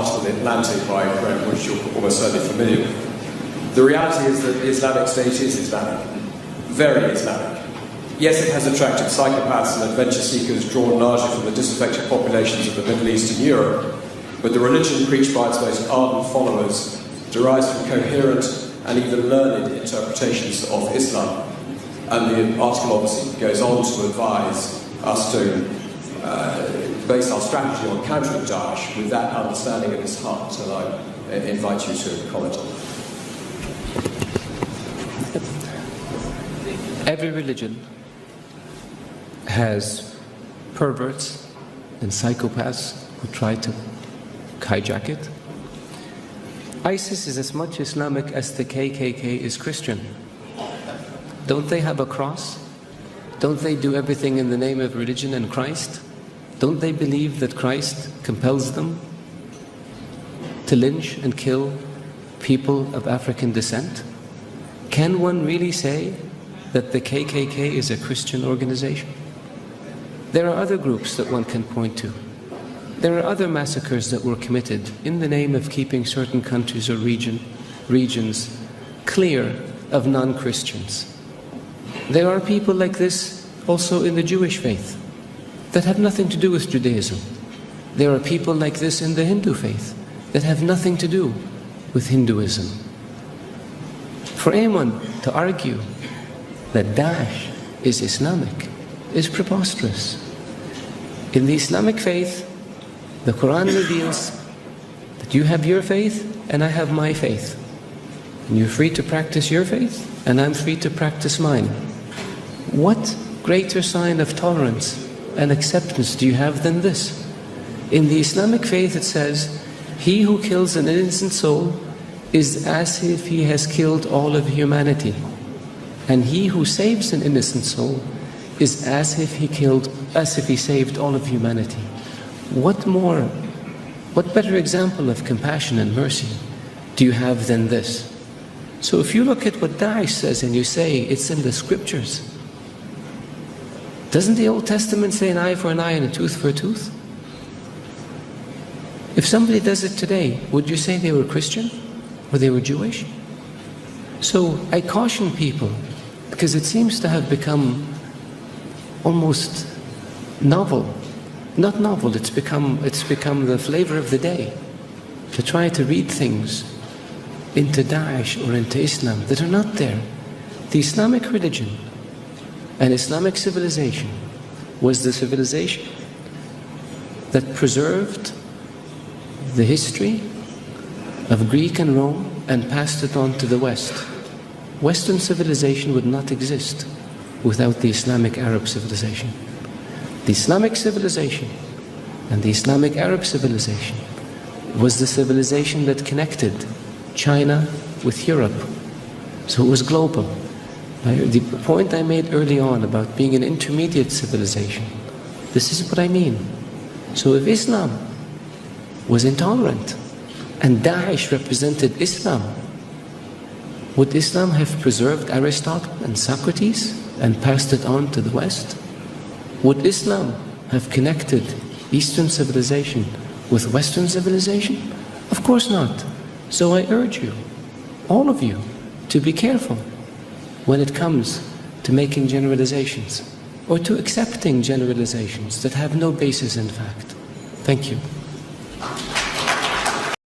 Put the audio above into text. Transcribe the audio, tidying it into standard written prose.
article in The Atlantic by a friend, which you're almost certainly familiar with. The reality is that the Islamic State is Islamic, very Islamic. Yes, it has attracted psychopaths and adventure seekers drawn largely from the disaffected populations of the Middle East and Europe, but the religion preached by its most ardent followers derives from coherent and even learned interpretations of Islam. And the article obviously goes on to advise us to base our strategy on countering Daesh with that understanding at its heart, and I invite you to comment on that. Every religion has perverts and psychopaths who try to hijack it. ISIS is as much Islamic as the KKK is Christian. Don't they have a cross? Don't they do everything in the name of religion and Christ? Don't they believe that Christ compels them to lynch and kill people of African descent? Can one really say that the KKK is a Christian organization? There are other groups that one can point to. There are other massacres that were committed in the name of keeping certain countries or regions clear of non-Christians. There are people like this also in the Jewish faith that have nothing to do with Judaism. There are people like this in the Hindu faith that have nothing to do with Hinduism. For anyone to argue that Daesh is Islamic is preposterous. In the Islamic faith, the Quran reveals that you have your faith and I have my faith. And you're free to practice your faith and I'm free to practice mine. What greater sign of tolerance and acceptance do you have than this? In the Islamic faith it says, he who kills an innocent soul is as if he has killed all of humanity. And he who saves an innocent soul is as if he saved all of humanity. What better example of compassion and mercy do you have than this? So if you look at what Daesh says and you say it's in the scriptures, doesn't the Old Testament say an eye for an eye and a tooth for a tooth? If somebody does it today, would you say they were Christian or they were Jewish? So I caution people, because it seems to have become almost novel. Not novel, it's become the flavor of the day to try to read things into Daesh or into Islam that are not there. The Islamic religion and Islamic civilization was the civilization that preserved the history of Greek and Rome and passed it on to the West. Western civilization would not exist without the Islamic Arab civilization. The Islamic civilization and the Islamic Arab civilization was the civilization that connected China with Europe. So it was global. The point I made early on about being an intermediate civilization, this is what I mean. So if Islam was intolerant and Daesh represented Islam, would Islam have preserved Aristotle and Socrates and passed it on to the West? Would Islam have connected Eastern civilization with Western civilization? Of course not. So I urge you, all of you, to be careful when it comes to making generalizations or to accepting generalizations that have no basis in fact. Thank you.